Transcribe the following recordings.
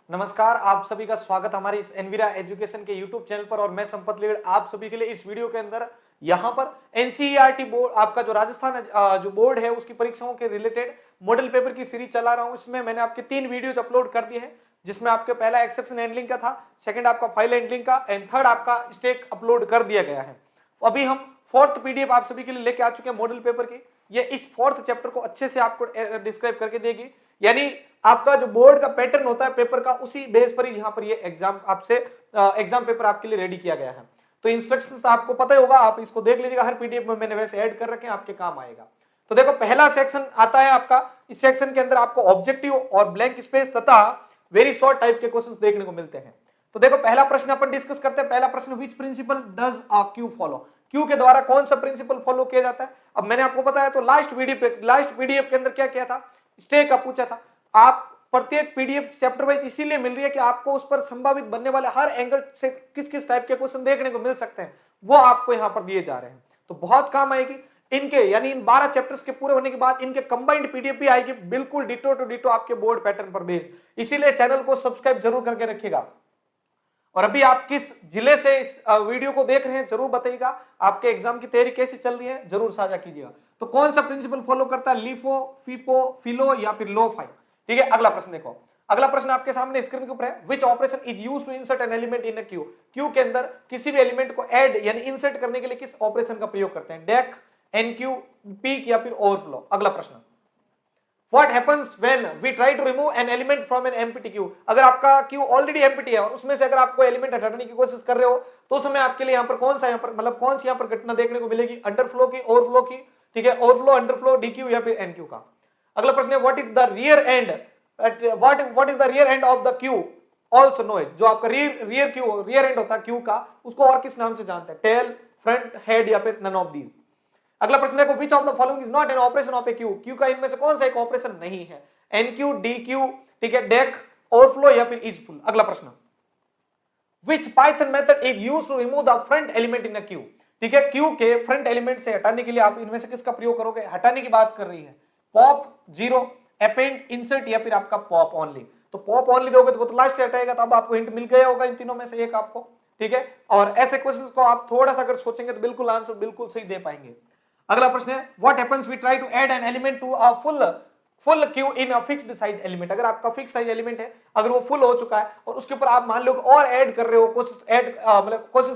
नमस्कार, आप सभी का स्वागत हमारे इस एनवीरा एजुकेशन के यूट्यूब चैनल पर और मैं संपत लीड आप सभी के लिए इस वीडियो के अंदर यहां पर एनसीईआरटी बोर्ड आपका जो राजस्थान जो बोर्ड है उसकी परीक्षाओं के रिलेटेड मॉडल पेपर की सीरीज चला रहा हूं। इसमें मैंने आपके 3 वीडियोज अपलोड कर दिए हैं, जिसमें आपके पहला एक्सेप्शन हैंडलिंग का था, सेकंड आपका फाइल हैंडलिंग का एंड थर्ड आपका स्टेक अपलोड कर दिया गया है। अभी हम फोर्थ पीडीएफ आप सभी के लिए लेके आ चुके हैं मॉडल पेपर की। ये इस फोर्थ चैप्टर को अच्छे से आपको डिस्क्राइब करके देगी, यानी आपका जो बोर्ड का पैटर्न होता है पेपर का, उसी बेस पर ही यहाँ पर ये एग्जाम आपसे एग्जाम पेपर आपके लिए रेडी किया गया है। तो इंस्ट्रक्शंस आपको पता ही होगा, आप इसको देख लीजिएगा, हर पीडीएफ में मैंने वैसे ऐड कर रखे हैं, आपके काम आएगा। तो देखो पहला सेक्शन आता है आपका, इस सेक्शन के अंदर आपको ऑब्जेक्टिव और ब्लैंक स्पेस तथा वेरी शॉर्ट टाइप के क्वेश्चंस देखने को मिलते हैं। तो देखो पहला प्रश्न अपन डिस्कस करते हैं। पहला प्रश्न, which principle does a Q follow? Q के द्वारा कौन सा प्रिंसिपल फॉलो किया जाता है? अब मैंने आपको बताया तो लास्ट पीडीएफ के अंदर क्या किया था, स्टे का पूछा था। आप प्रत्येक पीडीएफ चैप्टर वाइज इसीलिए मिल रही है कि आपको उस पर संभावित बनने वाले हर एंगल से किस किस टाइप के क्वेश्चन देखने को मिल सकते हैं, वो आपको यहां पर दिए जा रहे हैं। तो बहुत काम आएगी इनके, यानी इन 12 चैप्टर्स के पूरे होने के बाद इनके कंबाइंड पीडीएफ भी आएगी, बिल्कुल डिटो टू डिटो आपके बोर्ड पैटर्न पर बेस्ड। इसीलिए चैनल को सब्सक्राइब जरूर करके रखिएगा। और अभी आप किस जिले से इस वीडियो को देख रहे हैं जरूर बताइएगा, आपके एग्जाम की तैयारी कैसी चल रही है जरूर साझा कीजिएगा। तो कौन सा प्रिंसिपल फॉलो करता है, लिफो, फीपो, फिलो या फिर लो फाइव? ठीक है, अगला प्रश्न देखो। अगला प्रश्न आपके सामने स्क्रीन के ऊपर है, which operation is used to insert an element in a queue? Queue के अंदर किसी भी एलिमेंट को ऐड यानी इंसर्ट करने के लिए किस ऑपरेशन का प्रयोग करते हैं, डेक, एनक्यू, पीक या फिर ओवरफ्लो? अगला प्रश्न, What happens when we try to remove an element from an empty queue? अगर आपका क्यू ऑलरेडी एम्प्टी है और उसमें से अगर आप कोई एलिमेंट हटाने की कोशिश कर रहे हो तो उस समय आपके लिए यहाँ पर कौन सा मतलब कौन सी यहाँ पर घटना देखने को मिलेगी, अंडरफ्लो की, ओवरफ्लो की? ठीक है, ओवरफ्लो, अंडरफ्लो, डीक्यू या फिर एनक्यू का? अगला प्रश्न है, what is the rear end of the queue also know? जो आपका रियर एंड होता है क्यू का, उसको और किस नाम से जानते हैं, टेल, फ्रंट, हेड या फिर नन ऑफ दीज? अगला प्रश्न देखो, which of the following is not an operation of a queue? Q का इनमें से कौन सा एक ऑपरेशन नहीं है, एनक्यू, डीक्यू, ठीक है, डेक, ओवरफ्लो या फिर इज फुल? अगला प्रश्न, which Python method is used to remove the front element in a queue? ठीक है, क्यू के फ्रंट एलिमेंट से हटाने के लिए आप इनमें से किसका प्रयोग करोगे? हटाने की बात कर रही है, पॉप, जीरो, अपेंड, इंसर्ट या फिर आपका पॉप ओनली? तो पॉप ओनली दोगे तो वो तो लास्ट हटाएगा, तो अब आपको हिंट मिल गया होगा इन तीनों में से एक आपको। ठीक है, और ऐसे क्वेश्चंस को आप थोड़ा सा अगर सोचेंगे तो बिल्कुल आंसर बिल्कुल सही दे पाएंगे। अगला प्रश्न है, what happens we try to add an element to a full queue in a fixed size element? अगर आपका फिक्स साइज एलिमेंट है, अगर वो फुल हो चुका है और उसके ऊपर आप मान लो और ऐड कर रहे हो, कोशिश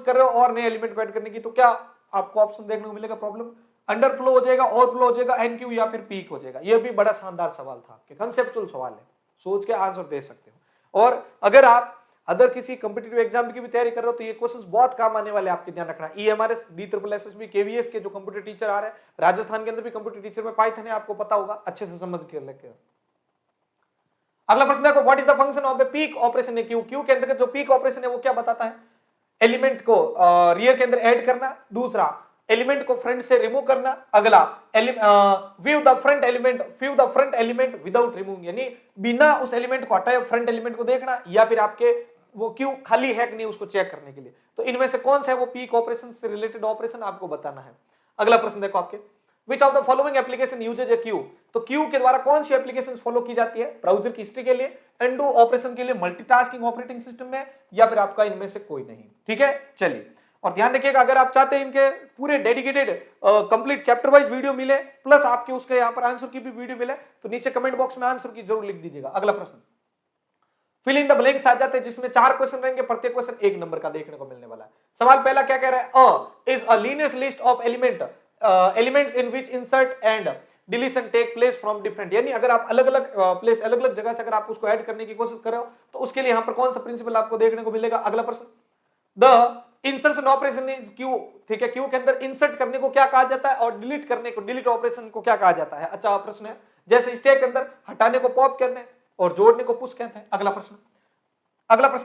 कर रहे हो और नए एलिमेंट को ऐड करने की, तो क्या आपको ऑप्शन देखने को मिलेगा? प्रॉब्लम, अंडरफ्लो हो जाएगा, ओवरफ्लो हो जाएगा, एनक्यू या फिर पीक हो जाएगा? ये भी बड़ा शानदार सवाल था, आपके कंसेप्चुअल सवाल है, सोच के आंसर दे सकते हो। और अगर आप अदर किसी कंपिटिटिव एग्जाम की भी तैयारी कर रहे हो तो ये क्वेश्चंस बहुत काम आने वाले, आपके ध्यान रखना। ईएमआरएस, DSSB, केवीएस के जो कंप्यूटर टीचर आ रहे हैं, राजस्थान के अंदर भी कंप्यूटर टीचर में पाइथन है, आपको पता होगा, अच्छे से समझ के लेकर। अगला प्रश्न देखो, what is the function of a peak operation? Q के अंदर जो पीक ऑपरेशन है वो क्या बताता है? एलिमेंट को रियर के अंदर ऐड करना, दूसरा एलिमेंट को फ्रंट से रिमूव करना, अगला view the front element without removing, यानी बिना उस एलिमेंट को हटाए फ्रंट एलिमेंट को देखना, या फिर आपके वो क्यू खाली है कि नहीं उसको चेक करने के लिए। तो इनमें से कौन सा है वो पीक ऑपरेशन से रिलेटेड ऑपरेशन आपको बताना है। अगला प्रश्न देखो आपके, which of the following application usage A Q? तो क्यू के द्वारा कौन सी एप्लीकेशन फॉलो की जाती है? ब्राउजर की हिस्ट्री के लिए, अनडू ऑपरेशन के लिए, मल्टीटास्किंग ऑपरेटिंग सिस्टम में, या फिर आपका इनमें से कोई नहीं? ठीक है, चलिए। और ध्यान रखिएगा, अगर आप चाहते हैं इनके पूरे dedicated complete chapter wise video मिले, प्लस आपके उसके यहाँ पर आंसर की भी वीडियो मिले, तो नीचे कमेंट बॉक्स में आंसर की जरूर लिख दीजिएगा। अगला प्रश्न, फिल इन द ब्लैंक्स आ जाते हैं, जिसमें 4 क्वेश्चन रहेंगे, प्रत्येक क्वेश्चन 1 नंबर का देखने को मिलने वाला है। सवाल पहला क्या कह रहा है, is a linear list of elements in which insert and deletion take place from different, यानी अगर आप अलग अलग जगह से अगर आप उसको ऐड करने की कोशिश कर रहे हो तो उसके लिए यहां पर कौन सा प्रिंसिपल आपको देखने को मिलेगा? अगला प्रश्न, the insertion operation is Q, ठीक है, क्यू के अंदर इंसर्ट करने को क्या कहा जाता है और डिलीट करने को, डिलीट ऑपरेशन को क्या कहा जाता है? अच्छा प्रश्न है, जैसे स्टैक के अंदर हटाने को पॉप कहते हैं और जोड़ने को पुश कहते हैं। अगला प्रश्न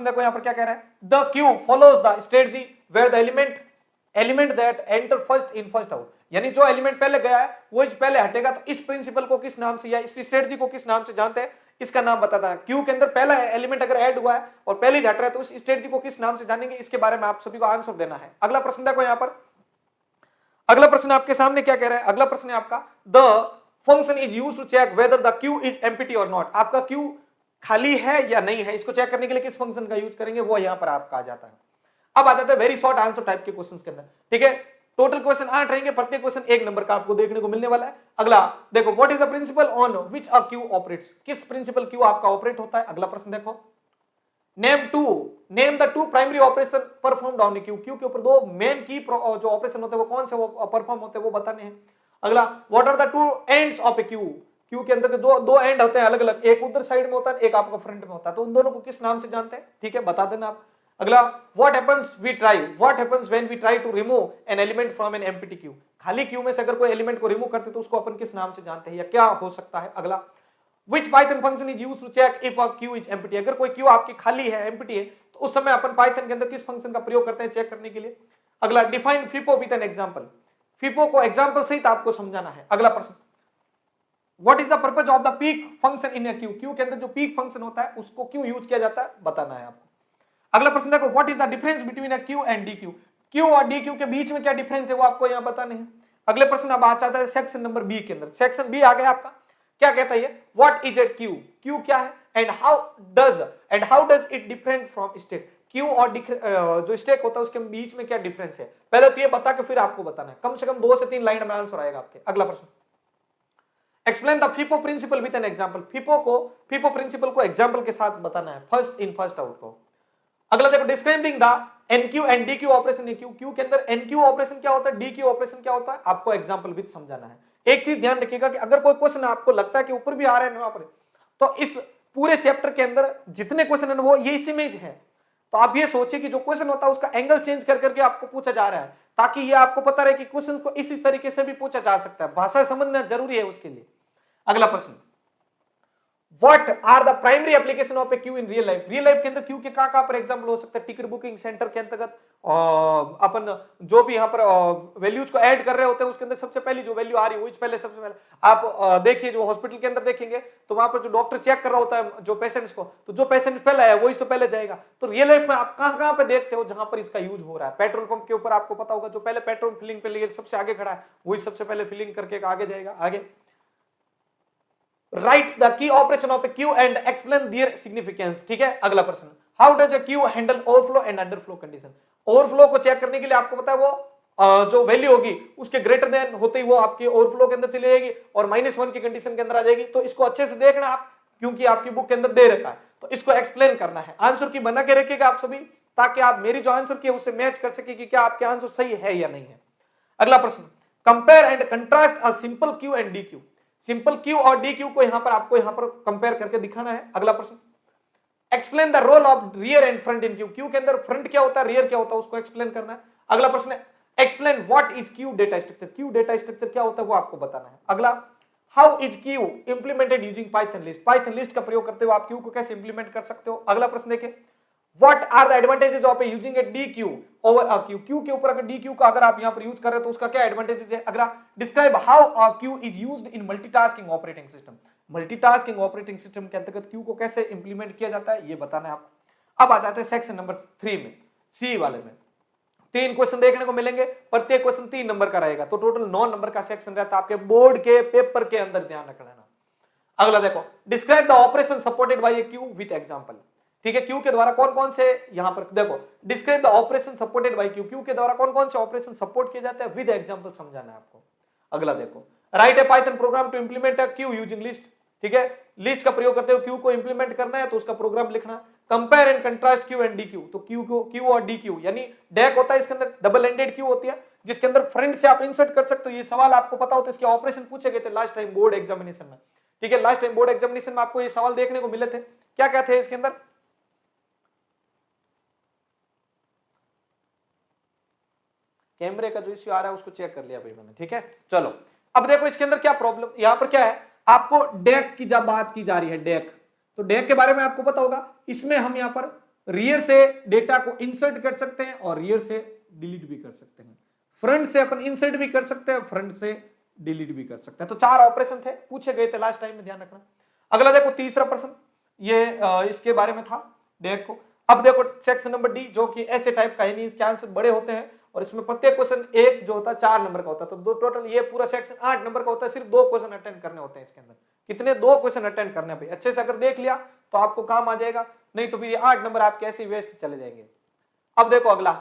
देखो यहां पर क्या कह रहा है, the queue follows the strategy where the element that enter first in first out, यानी जो एलिमेंट पहले गया है वो पहले हटेगा। तो इस प्रिंसिपल को किस नाम से या इस स्ट्रेटजी को किस नाम से जानते हैं? इसका नाम बताता है। क्यू के अंदर पहला एलिमेंट अगर ऐड हुआ है और पहले ही हट रहा है तो उस स्ट्रेटजी को किस नाम से जानेंगे, इसके बारे में आप सभी को आंसर देना है। अगला प्रश्न देखो यहां पर, अगला प्रश्न आपके सामने क्या कह रहा है? अगला प्रश्न है आपका, the function is used to check whether the queue is empty और नॉट। आपका क्यू खाली है या नहीं है, इसको चेक करने के लिए किस फंक्शन का यूज करेंगे, वो यहां पर आपका आ जाता है। अब आ जाता है वेरी शॉर्ट आंसर टाइप के क्वेश्चंस के अंदर, ठीक है। टोटल क्वेश्चन 8 रहेंगे, प्रत्येक क्वेश्चन 1 नंबर का आपको देखने को मिलने वाला है। अगला देखो, what is the principal on which a Q operates, किस प्रिंसिपल क्यू आपका ऑपरेट होता है। अगला प्रश्न देखो, name the two primary operation performed on Q, queue के ऊपर दो मेन की जो ऑपरेशन होते हैं वो कौन से परफॉर्म होते हैं वो बताने हैं। अगला, what are the two ends of a queue, queue के अंदर दो एंड होते हैं अलग अलग, एक उधर साइड में होता है, एक आपका फ्रंट में होता है, तो उन दोनों को किस नाम से जानते हैं, ठीक है, बता देना आप। अगला, what happens when we try to remove an element from an empty queue, खाली क्यू में से अगर कोई एलिमेंट को रिमूव करते तो उसको अपन किस नाम से जानते हैं या क्या हो सकता है। अगला, which python function is used to check if a queue is empty, अगर कोई क्यू आपकी खाली है, empty है, तो उस समय अपन पाइथन के अंदर किस फंक्शन का प्रयोग करते हैं चेक करने के लिए। अगला, डिफाइन फिपो विद एन एग्जांपल, फिपो को एग्जांपल सहित आपको समझाना है। अगला प्रश्न, what is the purpose of the peak function in a queue, queue के अंदर जो पीक फंक्शन होता है उसको क्यों यूज किया जाता है बताना है आपको। अगला प्रश्न देखो, what is the difference between a Q and D Q, Q और डी क्यू के बीच में क्या डिफरेंस है वो आपको यहां बताने हैं। अगले प्रश्न अब आ जाता है सेक्शन नंबर बी के अंदर, सेक्शन बी आ गया आपका, क्या कहता है, what is a queue, Q क्या है, and how does it different from state, Q और जो स्टेक होता है उसके बीच में क्या डिफरेंस है, पहले तो ये बता के फिर आपको बताना है, कम से कम 2 से 3 लाइन में आंसर आएगा आपके। अगला प्रश्न, explain the FIFO principle with an example, FIFO principle को एग्जांपल के साथ बताना है, फर्स्ट इन फर्स्ट आउट को। अगला देखो, describing the enqueue and dequeue operation in queue, queue के अंदर एनक्यू ऑपरेशन क्या होता है, डीक्यू ऑपरेशन क्या होता है, आपको एग्जांपल विद समझाना है। एक चीज ध्यान रखिएगा कि अगर कोई क्वेश्चन आपको लगता है कि ऊपर भी आ रहे हैं वहां पर, तो इस पूरे चैप्टर के अंदर जितने क्वेश्चन है वो ये इसी में है, तो आप ये सोचिए कि जो क्वेश्चन होता है उसका एंगल चेंज कर करके आपको पूछा जा रहा है, ताकि ये आपको पता रहे कि क्वेश्चन को इस तरीके से भी पूछा जा सकता है, भाषा समझना जरूरी है उसके लिए। अगला प्रश्न, What are the primary application of a queue in real life? Real life के अंदर क्यू के कहां पर एग्जांपल हो सकता है, टिकट बुकिंग सेंटर के अंतर्गत अपन जो भी यहां पर वैल्यूज को ऐड कर रहे होते हैं उसके अंदर सबसे पहली जो वैल्यू आ रही है वही सबसे पहले आप देखिए, जो हॉस्पिटल के अंदर देखेंगे तो वहां पर जो डॉक्टर चेक कर रहा होता है जो पेशेंट्स को, तो जो पेशेंट पहले आया वही से पहले जाएगा। तो रियल लाइफ में आप कहां पे देखते हो जहां पर इसका यूज हो रहा है, पेट्रोल पंप के ऊपर आपको पता होगा, जो पहले पेट्रोल फिलिंग पे लिए सबसे आगे खड़ा है वही सबसे पहले फिलिंग करके आगे जाएगा। आगे, write the key operation of a queue and explain their significance, ठीक है। अगला प्रश्न, how does a queue handle overflow and underflow condition, overflow को चेक करने के लिए आपको पता है वो जो वैल्यू होगी उसके ग्रेटर देन होते ही वो आपके ओवरफ्लो के अंदर चली जाएगी और -1 की कंडीशन के अंदर आ जाएगी। तो इसको अच्छे से देखना आप, क्योंकि आपकी बुक के अंदर दे रखा है, तो इसको एक्सप्लेन करना है, आंसर की बना के रखिएगा आप सभी, ताकि आप मेरी जो आंसर की है उससे मैच कर सके कि क्या आपके आंसर सही है या नहीं है। अगला प्रश्न, compare and contrast a simple Q and D Q, simple Q और डी क्यू को आपको यहां पर कंपेयर करके दिखाना है। अगला प्रश्न, explain the role of rear and front in queue, queue के अंदर फ्रंट क्या होता है रियर क्या होता है उसको एक्सप्लेन करना है। अगला प्रश्न, explain what is Q data structure, Q data structure क्या होता है वो आपको बताना है। अगला, how is Q implemented using Python list, Python list का प्रयोग करते हुए आप क्यू को कैसे इंप्लीमेंट कर सकते हो। अगला प्रश्न देखिए, What are the advantages of using a DQ over a Q, Q के ऊपर अगर DQ का अगर आप यहां पर यूज कर रहे हो तो उसका क्या एडवांटेजेस है। अगला, describe how a Q is used in multitasking operating system, multitasking operating system के अंतर्गत Q को कैसे इंप्लीमेंट किया जाता है ये बताना है आपको। अब आ जाते हैं सेक्शन नंबर 3 में, सी वाले में 3 क्वेश्चन देखने को मिलेंगे, प्रत्येक क्वेश्चन 3 नंबर का रहेगा, तो टोटल 9 नंबर का सेक्शन रहता है आपके बोर्ड के पेपर के अंदर, ध्यान रखना। अगला देखो, describe the operation supported by A queue with example, ठीक है। क्यू के द्वारा कौन कौन से यहां पर देखो, describe the operation supported by Q, queue के द्वारा कौन कौन से ऑपरेशन सपोर्ट किए जाते हैं विद एग्जांपल समझाना है आपको। अगला देखो, write a Python program to implement a queue using list, ठीक है, लिस्ट का प्रयोग करते हुए क्यू को इंप्लीमेंट करना है तो उसका प्रोग्राम लिखना। Compare and contrast Q and D Q, तो क्यू और डी क्यू यानी डेक होता है इसके अंदर, डबल एंडेड क्यू होती है जिसके अंदर फ्रंट से आप इंसर्ट कर सकते हो। ये सवाल आपको पता हो तो इसके ऑपरेशन पूछे गए थे लास्ट टाइम बोर्ड एग्जामिनेशन में, ठीक है, लास्ट टाइम बोर्ड एग्जामिनेशन में आपको ये सवाल देखने को मिले थे। क्या क्या थे इसके अंदर, कैमरे का जो इश्यू आ रहा है उसको चेक कर लिया भाई मैंने, ठीक है। चलो अब देखो इसके अंदर क्या प्रॉब्लम, यहां पर क्या है, आपको डेक की जब बात की जा रही है, डेक, तो डेक के बारे में आपको पता होगा, इसमें हम यहां पर रियर से डेटा को इंसर्ट कर सकते हैं और रियर से डिलीट भी कर सकते हैं, फ्रंट से अपन इंसर्ट भी कर सकते हैं, फ्रंट से डिलीट भी कर सकते हैं। तो 4 ऑपरेशन थे, पूछे गए थे लास्ट टाइम में, ध्यान रखना। अगला देखो तीसरा प्रश्न, ये इसके बारे में था डेक को। अब देखो सेक्शन नंबर डी, जो कि ऐसे टाइप का है, इसके आंसर बड़े होते हैं और इसमें प्रत्येक क्वेश्चन एक जो होता है 4 नंबर का होता है, तो दो टोटल ये पूरा सेक्शन 8 नंबर का होता है। सिर्फ 2 क्वेश्चन अटेंड करने होते हैं इसके अंदर। कितने? 2 क्वेश्चन अटेंड करने भाई। अच्छे से अगर देख लिया तो आपको काम आ जाएगा, नहीं तो फिर ये 8 नंबर आपके ऐसे वेस्ट चले जाएंगे। अब देखो अगला,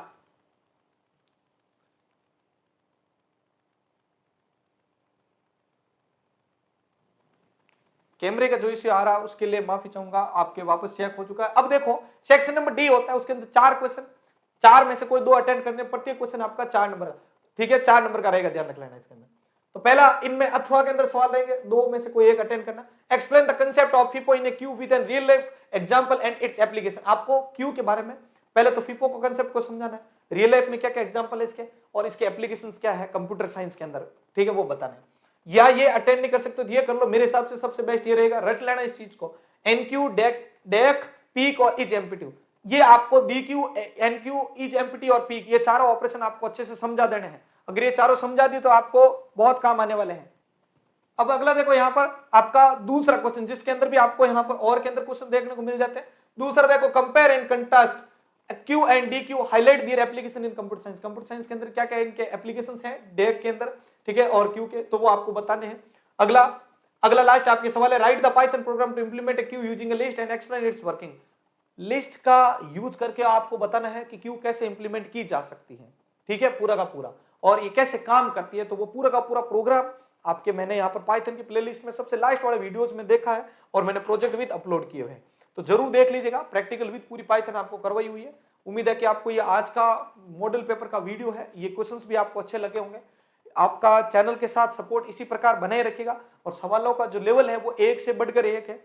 कैमरे का जो इश्यू आ रहा है उसके लिए माफी चाहूंगा, आपके वापस चेक हो चुका है। अब देखो सेक्शन नंबर डी होता है, उसके अंदर 4 क्वेश्चन, 4 में से कोई 2 अटेंड करने, प्रत्येक क्वेश्चन आपका 4 नंबर, ठीक है 4 नंबर का रहेगा, ध्यान रख लेना इसके अंदर। तो पहला इनमें अथवा के अंदर सवाल रहेंगे, 2 में से कोई एक अटेंड करना। Explain the concept of FIFO in a queue with an real life example and its application. आपको क्यू के बारे में पहले तो FIFO को कंसेप्ट को समझाना है, रियल लाइफ में क्या क्या एग्जांपल है इसके, और इसके एप्लीकेशंस क्या है कंप्यूटर साइंस के अंदर, ठीक है वो बताना है। या ये अटेंड नहीं कर सकते तो ये कर लो, मेरे हिसाब से सबसे बेस्ट ये रहेगा, रट लेना इस चीज को, एनक्यू, डेक, पीक और इज एम्पीटी। ये आपको DQ, NQ, इज एम्पीटी और पीक, ये चारों ऑपरेशन आपको अच्छे से समझा देने हैं। अगर ये चारों समझा दिए तो आपको बहुत काम आने वाले हैं। अब अगला देखो यहाँ पर आपका दूसरा क्वेश्चन, जिसके अंदर भी आपको यहाँ पर और के अंदर क्वेश्चन देखने को मिल जाते हैं। दूसरा देखो, compare and contrast Q and DQ, highlight their application in computer science. Computer science के अंदर क्या क्या इनके एप्लीकेशंस हैं डेक के अंदर, ठीक है, और Q के, तो वो आपको बताने हैं। अगला लास्ट आपके सवाल है, write the Python program to implement a queue using a list and explain its working. List का यूज करके आपको बताना है कि क्यू कैसे इंप्लीमेंट की जा सकती है, ठीक है, पूरा का पूरा, और ये कैसे काम करती है। तो वो पूरा का पूरा प्रोग्राम आपके मैंने यहाँ पर पाइथन की प्लेलिस्ट में सबसे लास्ट वाले वीडियोस में देखा है, और मैंने प्रोजेक्ट विद अपलोड किए हुए हैं, तो जरूर देख लीजिएगा। प्रैक्टिकल विद पूरी पाइथन आपको करवाई हुई है। उम्मीद है कि आपको ये आज का मॉडल पेपर का वीडियो है, ये क्वेश्चंस भी आपको अच्छे लगे होंगे। आपका चैनल के साथ सपोर्ट इसी प्रकार बनाए रखिएगा, और सवालों का जो लेवल है वो एक से बढ़कर एक है।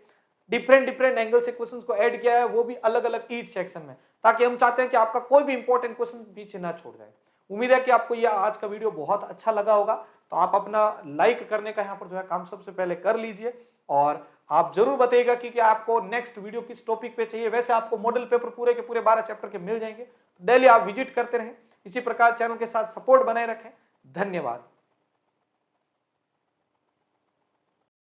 डिफरेंट एंगल से क्वेश्चंस को ऐड किया है, वो भी अलग अलग ईच सेक्शन में, ताकि हम चाहते हैं कि आपका कोई भी इंपॉर्टेंट क्वेश्चन पीछे ना छोड़ जाए। उम्मीद है कि आपको यह आज का वीडियो बहुत अच्छा लगा होगा, तो आप अपना लाइक करने का यहाँ पर जो है काम सबसे पहले कर लीजिए, और आप जरूर बताइएगा कि आपको नेक्स्ट वीडियो किस टॉपिक पे चाहिए। वैसे आपको मॉडल पेपर पूरे के पूरे 12 चैप्टर के मिल जाएंगे, डेली आप विजिट करते रहें, इसी प्रकार चैनल के साथ सपोर्ट बनाए रखें। धन्यवाद।